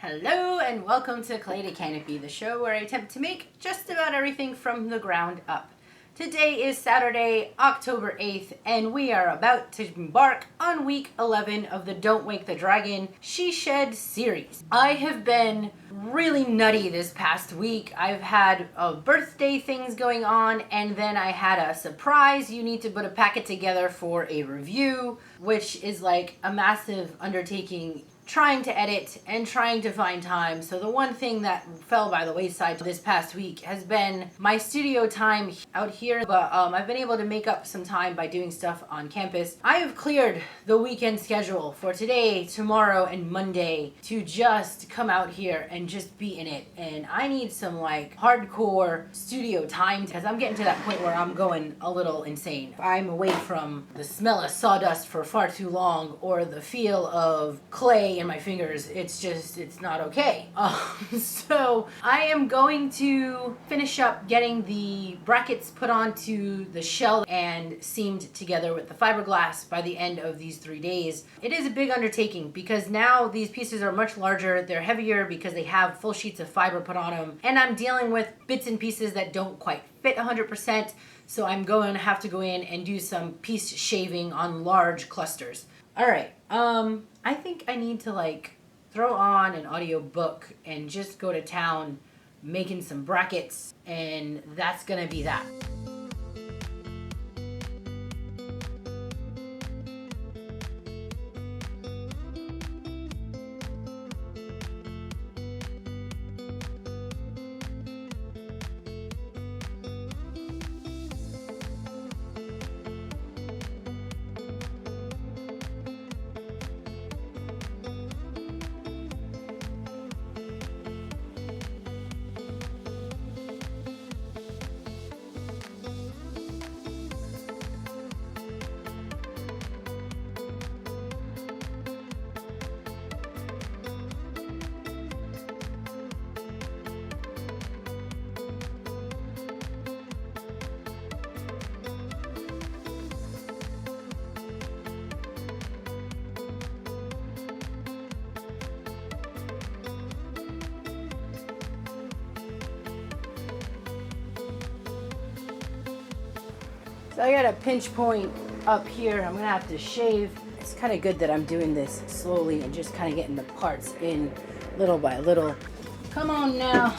Hello and welcome to Canopy, the show where I attempt to make just about everything from the ground up. Today is Saturday, October 8th, and we are about to embark on week 11 of the Don't Wake the Dragon She Shed series. I have been really nutty this past week. I've had birthday things going on, and then I had a surprise. You need to put a packet together for a review, which is like a massive undertaking, trying to edit and trying to find time. So the one thing that fell by the wayside this past week has been my studio time out here, but I've been able to make up some time by doing stuff on campus. I have cleared the weekend schedule for today, tomorrow, and Monday to just come out here and just be in it. And I need some like hardcore studio time because I'm getting to that point where I'm going a little insane. I'm away from the smell of sawdust for far too long or the feel of clay in my fingers. It's not okay. So I am going to finish up getting the brackets put onto the shell and seamed together with the fiberglass by the end of these 3 days. It is a big undertaking because now these pieces are much larger. They're heavier because they have full sheets of fiber put on them, and I'm dealing with bits and pieces that don't quite fit 100%. So I'm going to have to go in and do some piece shaving on large clusters. All right. I think I need to like throw on an audio book and just go to town making some brackets, and that's gonna be that. So I got a pinch point up here. I'm gonna have to shave. It's kind of good that I'm doing this slowly and just kind of getting the parts in little by little. Come on now.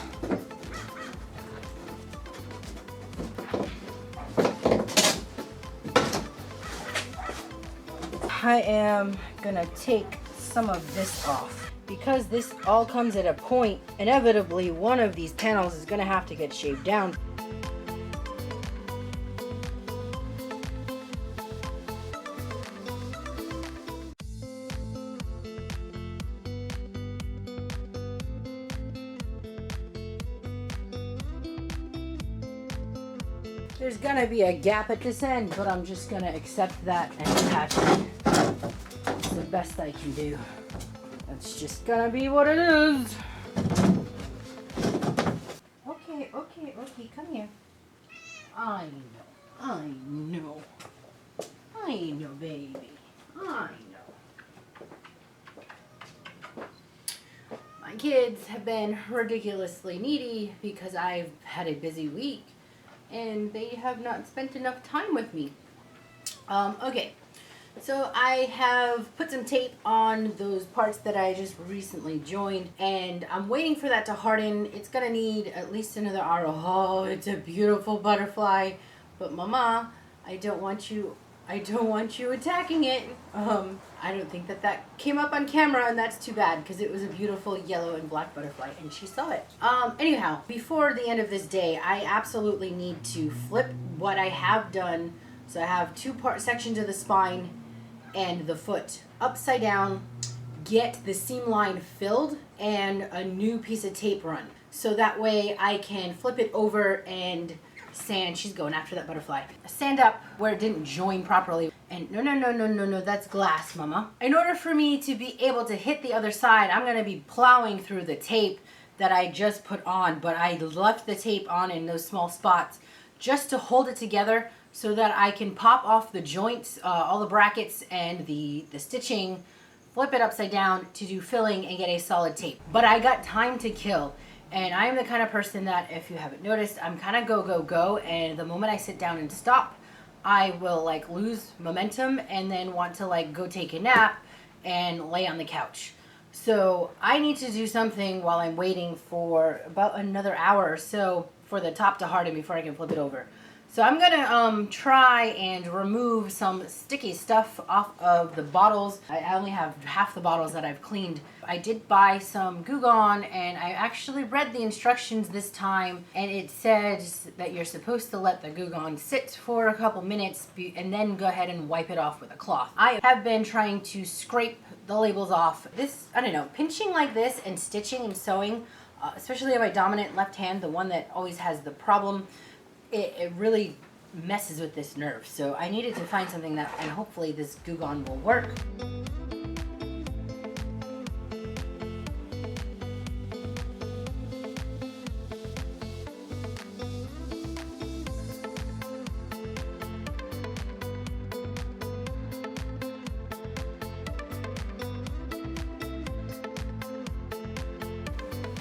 I am gonna take some of this off because this all comes at a point. Inevitably, one of these panels is gonna have to get shaved down. There's gonna be a gap at this end, but I'm just gonna accept that and patch it. It's the best I can do. That's just gonna be what it is. Okay, come here. I know, baby. I know. My kids have been ridiculously needy because I've had a busy week, and they have not spent enough time with me. Okay, so I have put some tape on those parts that I just recently joined, and I'm waiting for that to harden. It's gonna need at least another hour. Oh, it's a beautiful butterfly, but Mama, I don't want you attacking it. I don't think that came up on camera, and that's too bad because it was a beautiful yellow and black butterfly and she saw it. Anyhow, before the end of this day, I absolutely need to flip what I have done. So I have two sections of the spine and the foot upside down, get the seam line filled and a new piece of tape run. So that way I can flip it over and sand. She's going after that butterfly. Sand up where it didn't join properly. And no, that's glass, Mama. In order for me to be able to hit the other side, I'm gonna be plowing through the tape that I just put on, but I left the tape on in those small spots just to hold it together so that I can pop off the joints, all the brackets and the stitching flip it upside down to do filling and get a solid tape. But I got time to kill. And I am the kind of person that, if you haven't noticed, I'm kind of go, go, go. And the moment I sit down and stop, I will like lose momentum and then want to like go take a nap and lay on the couch. So I need to do something while I'm waiting for about another hour or so for the top to harden before I can flip it over. So I'm gonna try and remove some sticky stuff off of the bottles. I only have half the bottles that I've cleaned. I did buy some Goo Gone, and I actually read the instructions this time, and it says that you're supposed to let the Goo Gone sit for a couple minutes and then go ahead and wipe it off with a cloth. I have been trying to scrape the labels off. This, I don't know, pinching like this and stitching and sewing, especially on my dominant left hand, the one that always has the problem, it really messes with this nerve. So I needed to find something that, and hopefully this Goo Gone will work.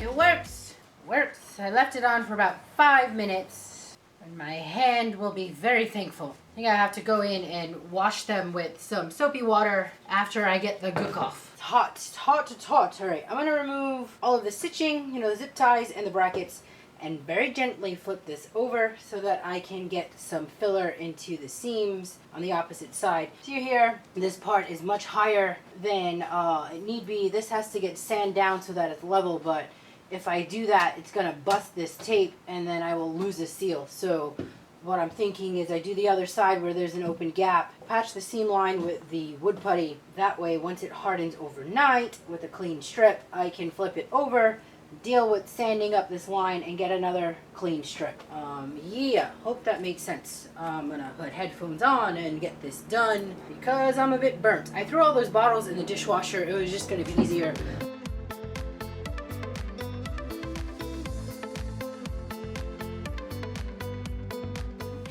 It works. I left it on for about 5 minutes. And my hand will be very thankful. I think I have to go in and wash them with some soapy water after I get the gook off. It's hot, it's hot, it's hot. All right, I'm gonna remove all of the stitching, the zip ties and the brackets, and very gently flip this over so that I can get some filler into the seams on the opposite side. See here, this part is much higher than it need be. This has to get sanded down so that it's level, but if I do that, it's gonna bust this tape and then I will lose a seal. So what I'm thinking is I do the other side where there's an open gap, patch the seam line with the wood putty. That way, once it hardens overnight with a clean strip, I can flip it over, deal with sanding up this line, and get another clean strip. Yeah, hope that makes sense. I'm gonna put headphones on and get this done because I'm a bit burnt. I threw all those bottles in the dishwasher. It was just gonna be easier.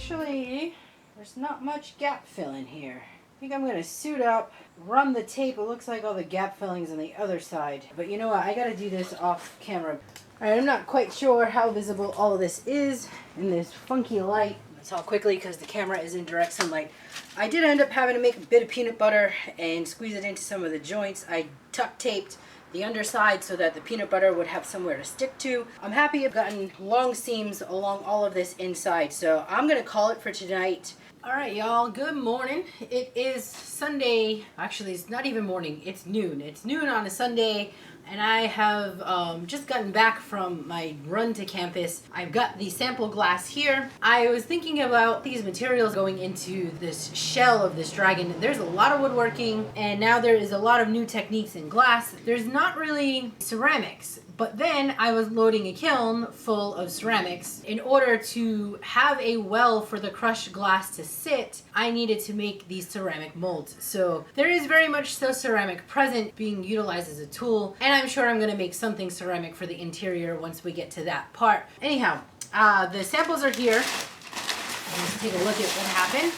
Actually, there's not much gap filling here. I think I'm going to suit up, run the tape. It looks like all the gap fillings on the other side. But you know what? I got to do this off camera. Alright, I'm not quite sure how visible all of this is in this funky light. That's how quickly because the camera is in direct sunlight. I did end up having to make a bit of peanut butter and squeeze it into some of the joints. I duct taped the underside so that the peanut butter would have somewhere to stick to. I'm happy I've gotten long seams along all of this inside, so I'm gonna call it for tonight. All right, y'all, good morning. It is Sunday. Actually, it's not even morning, it's noon. It's noon on a Sunday, and I have just gotten back from my run to campus. I've got the sample glass here. I was thinking about these materials going into this shell of this dragon. There's a lot of woodworking, and now there is a lot of new techniques in glass. There's not really ceramics. But then I was loading a kiln full of ceramics. In order to have a well for the crushed glass to sit, I needed to make these ceramic molds. So there is very much still ceramic present, being utilized as a tool. And I'm sure I'm gonna make something ceramic for the interior once we get to that part. Anyhow, the samples are here. Let's take a look at what happened.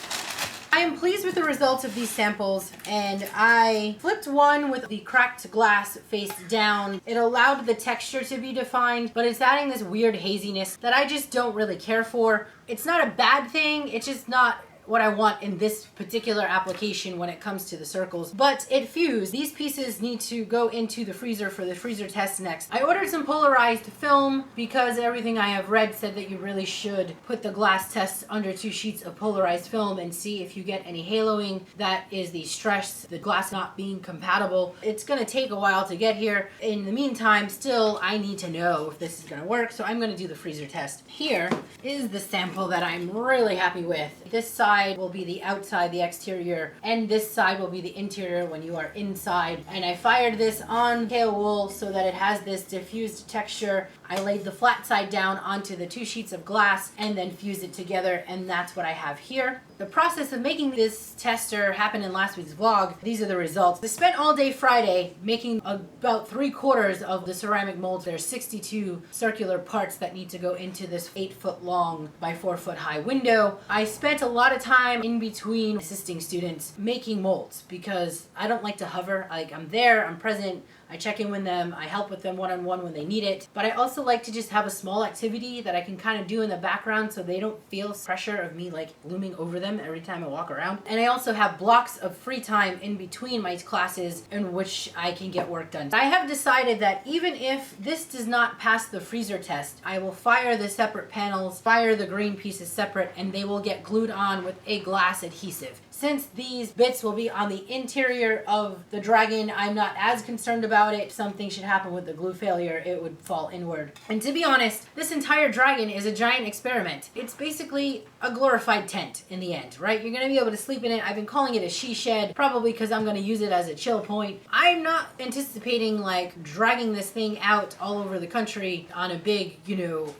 I am pleased with the results of these samples, and I flipped one with the cracked glass face down. It allowed the texture to be defined, but it's adding this weird haziness that I just don't really care for. It's not a bad thing, it's just not what I want in this particular application when it comes to the circles, but it fused. These pieces need to go into the freezer for the freezer test next. I ordered some polarized film because everything I have read said that you really should put the glass test under 2 sheets of polarized film and see if you get any haloing. That is the stress, the glass not being compatible. It's gonna take a while to get here. In the meantime, still, I need to know if this is gonna work, so I'm gonna do the freezer test. Here is the sample that I'm really happy with. This side will be the outside, the exterior, and this side will be the interior when you are inside. And I fired this on kale wool so that it has this diffused texture. I laid the flat side down onto the 2 sheets of glass and then fused it together, and that's what I have here. The process of making this tester happened in last week's vlog. These are the results. I spent all day Friday making about 3/4 of the ceramic molds. There's 62 circular parts that need to go into this 8-foot long by 4-foot high window. I spent a lot of time in between assisting students making molds because I don't like to hover. Like, I'm there, I'm present, I check in with them, I help with them one-on-one when they need it. But I also like to just have a small activity that I can kind of do in the background so they don't feel pressure of me like looming over them every time I walk around. And I also have blocks of free time in between my classes in which I can get work done. I have decided that even if this does not pass the freezer test, I will fire the separate panels, fire the green pieces separate, and they will get glued on with a glass adhesive. Since these bits will be on the interior of the dragon, I'm not as concerned about it. If something should happen with the glue failure, it would fall inward. And to be honest, this entire dragon is a giant experiment. It's basically a glorified tent in the end, right? You're gonna be able to sleep in it. I've been calling it a she shed, probably because I'm gonna use it as a chill point. I'm not anticipating like dragging this thing out all over the country on a big,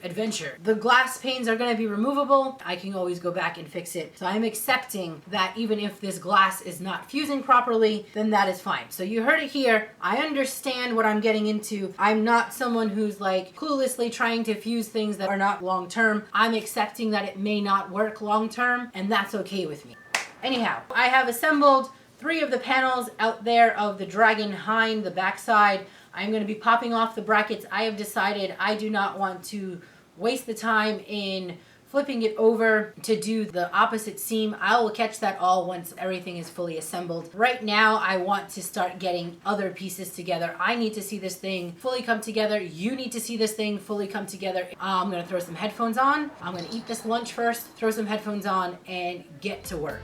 adventure. The glass panes are gonna be removable. I can always go back and fix it. So I'm accepting that even if this glass is not fusing properly, then that is fine. So you heard it here. I understand what I'm getting into. I'm not someone who's like cluelessly trying to fuse things that are not long-term. I'm accepting that it may not work long-term, and that's okay with me. Anyhow, I have assembled 3 of the panels out there of the dragon hind, the backside. I'm going to be popping off the brackets. I have decided I do not want to waste the time in flipping it over to do the opposite seam. I will catch that all once everything is fully assembled. Right now, I want to start getting other pieces together. I need to see this thing fully come together. You need to see this thing fully come together. I'm gonna throw some headphones on. I'm gonna eat this lunch first, throw some headphones on, and get to work.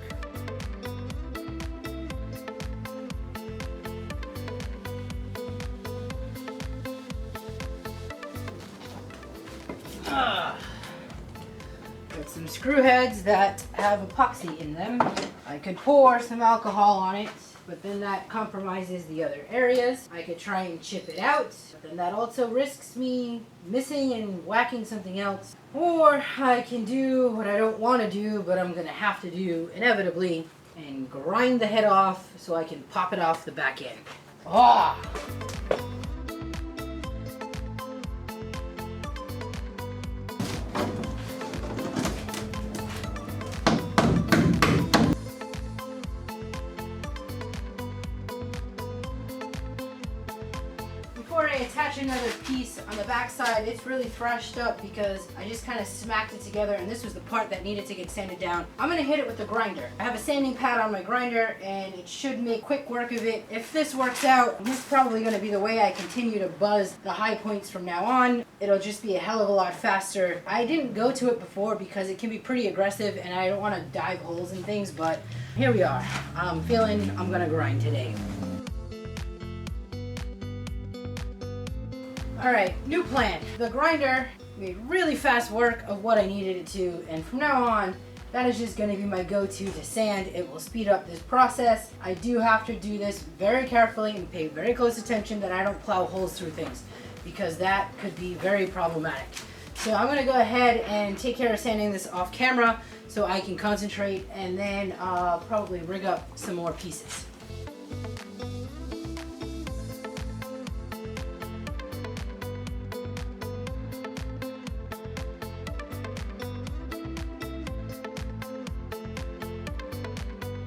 Some screw heads that have epoxy in them. I could pour some alcohol on it, but then that compromises the other areas. I could try and chip it out, but then that also risks me missing and whacking something else. Or I can do what I don't want to do, but I'm gonna have to do inevitably, and grind the head off so I can pop it off the back end. Ah! Before I attach another piece on the back side, it's really thrashed up because I just kind of smacked it together, and this was the part that needed to get sanded down. I'm going to hit it with the grinder. I have a sanding pad on my grinder, and it should make quick work of it. If this works out, this is probably going to be the way I continue to buzz the high points from now on. It'll just be a hell of a lot faster. I didn't go to it before because it can be pretty aggressive, and I don't want to dive holes in things, but here we are. I'm feeling I'm going to grind today. Alright, new plan. The grinder made really fast work of what I needed it to, and from now on, that is just going to be my go-to to sand. It will speed up this process. I do have to do this very carefully and pay very close attention that I don't plow holes through things, because that could be very problematic. So I'm going to go ahead and take care of sanding this off camera so I can concentrate, and then probably rig up some more pieces.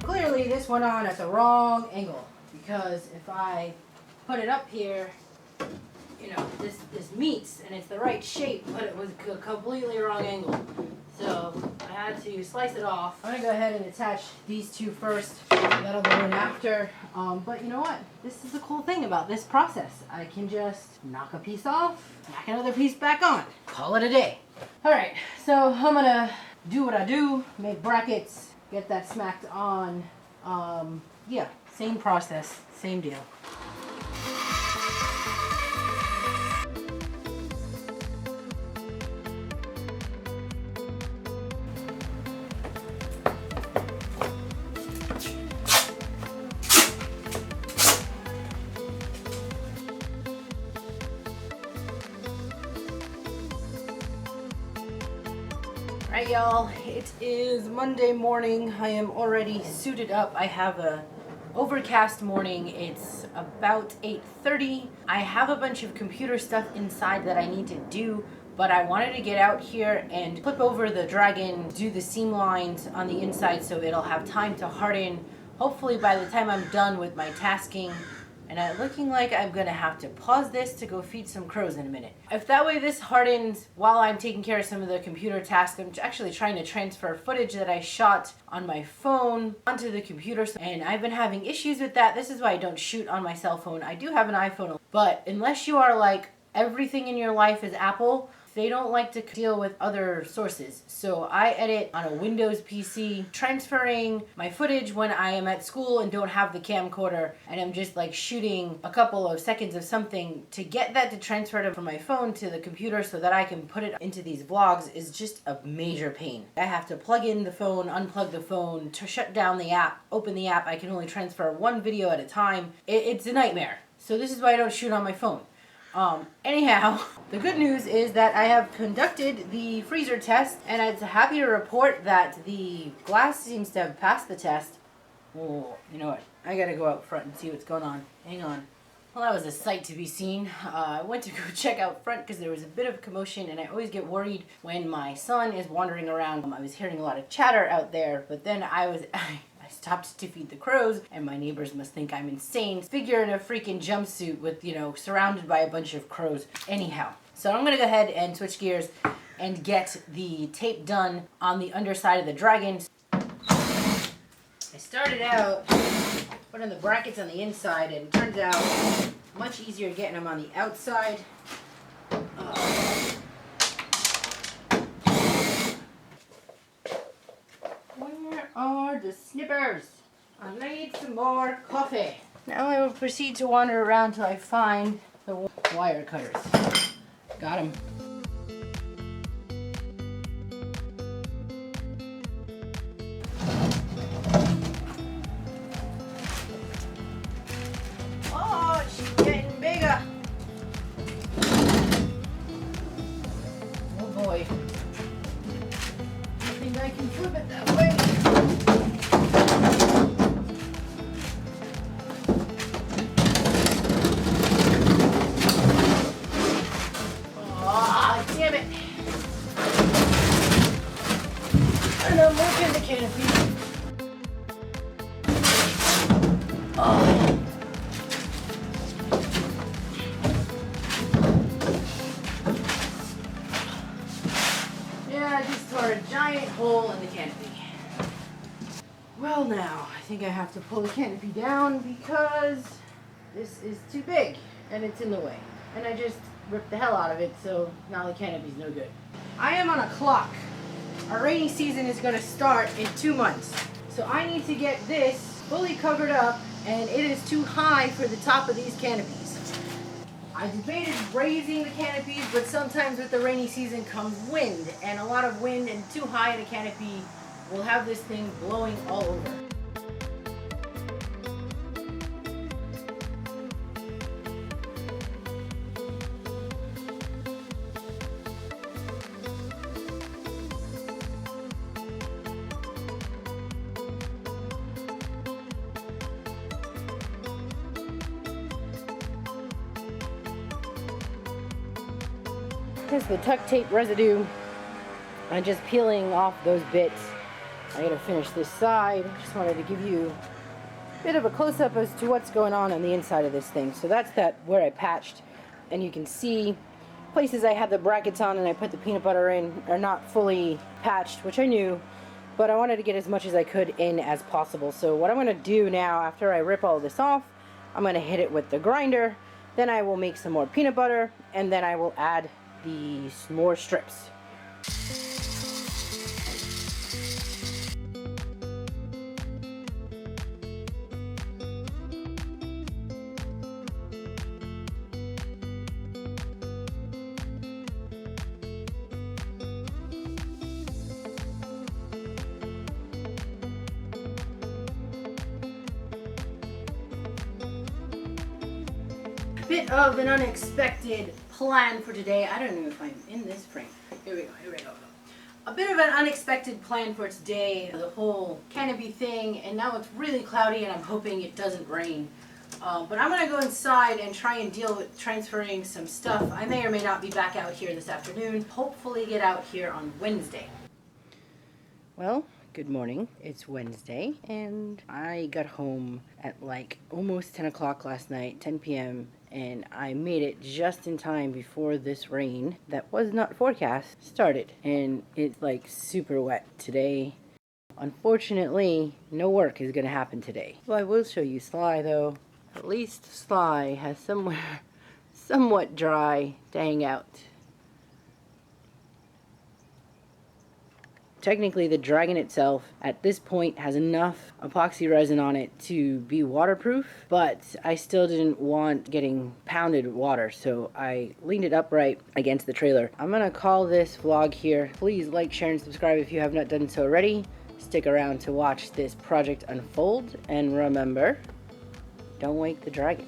Clearly this went on at the wrong angle, because if I put it up here, this meets and it's the right shape, but it was a completely wrong angle. So I had to slice it off. I'm gonna go ahead and attach these 2 first. That'll go in after. But you know what? This is the cool thing about this process. I can just knock a piece off, knock another piece back on, call it a day. All right, so I'm gonna do what I do, make brackets, get that smacked on. Yeah, same process, same deal. Alright y'all, it is Monday morning. I am already suited up. I have a overcast morning. It's about 8:30. I have a bunch of computer stuff inside that I need to do, but I wanted to get out here and flip over the Dragon, do the seam lines on the inside so it'll have time to harden. Hopefully by the time I'm done with my tasking, and I'm looking like I'm gonna have to pause this to go feed some crows in a minute. If that way this hardens while I'm taking care of some of the computer tasks, I'm actually trying to transfer footage that I shot on my phone onto the computer, and I've been having issues with that. This is why I don't shoot on my cell phone. I do have an iPhone, but unless you are like everything in your life is Apple, they don't like to deal with other sources. So I edit on a Windows PC, transferring my footage when I am at school and don't have the camcorder, and I'm just like shooting a couple of seconds of something. To get that to transfer from my phone to the computer so that I can put it into these vlogs is just a major pain. I have to plug in the phone, unplug the phone, to shut down the app, open the app. I can only transfer one video at a time. It's a nightmare. So this is why I don't shoot on my phone. Anyhow, the good news is that I have conducted the freezer test, and I'm happy to report that the glass seems to have passed the test. Oh, you know what? I gotta go out front and see what's going on. Hang on. Well, that was a sight to be seen. I went to go check out front because there was a bit of commotion, and I always get worried when my son is wandering around. I was hearing a lot of chatter out there, but then I stopped to feed the crows, and my neighbors must think I'm insane. Figure in a freaking jumpsuit with, you know, surrounded by a bunch of crows. Anyhow, so I'm gonna go ahead and switch gears and get the tape done on the underside of the Dragon. I started out putting the brackets on the inside, and it turns out much easier getting them on the outside. Where are the snippers? I need some more coffee. Now I will proceed to wander around till I find the wire cutters. Got them. Oh, she's getting bigger. Oh boy. I think I can flip it that way. And I'm working the canopy. Oh. Yeah, I just tore a giant hole in the canopy. Well, now I think I have to pull the canopy down because this is too big and it's in the way. And I just ripped the hell out of it, so now the canopy's no good. I am on a clock. Our rainy season is going to start in 2 months. So I need to get this fully covered up, and it is too high for the top of these canopies. I debated raising the canopies, but sometimes with the rainy season comes wind, and a lot of wind and too high in a canopy will have this thing blowing all over. Here's the tuck tape residue. I'm just peeling off those bits. I gotta finish this side. Just wanted to give you a bit of a close-up as to what's going on the inside of this thing. So that's where I patched, and you can see places I had the brackets on and I put the peanut butter in are not fully patched, which I knew, but I wanted to get as much as I could in as possible. So what I'm gonna do now, after I rip all this off, I'm gonna hit it with the grinder, then I will make some more peanut butter, and then I will add these more strips. Bit of an unexpected plan for today. I don't know if I'm in this frame. Here we go. A bit of an unexpected plan for today, the whole canopy thing, and now it's really cloudy and I'm hoping it doesn't rain. But I'm going to go inside and try and deal with transferring some stuff. I may or may not be back out here this afternoon. Hopefully get out here on Wednesday. Well, good morning. It's Wednesday and I got home at like almost 10 o'clock last night, 10 p.m. and I made it just in time before this rain that was not forecast started, and it's like super wet today. Unfortunately, no work is going to happen today. Well, I will show you Sly though. At least Sly has somewhere somewhat dry to hang out. Technically, the dragon itself at this point has enough epoxy resin on it to be waterproof, but I still didn't want getting pounded with water, so I leaned it upright against the trailer. I'm gonna call this vlog here. Please like, share, and subscribe if you have not done so already. Stick around to watch this project unfold, and remember, don't wake the dragon.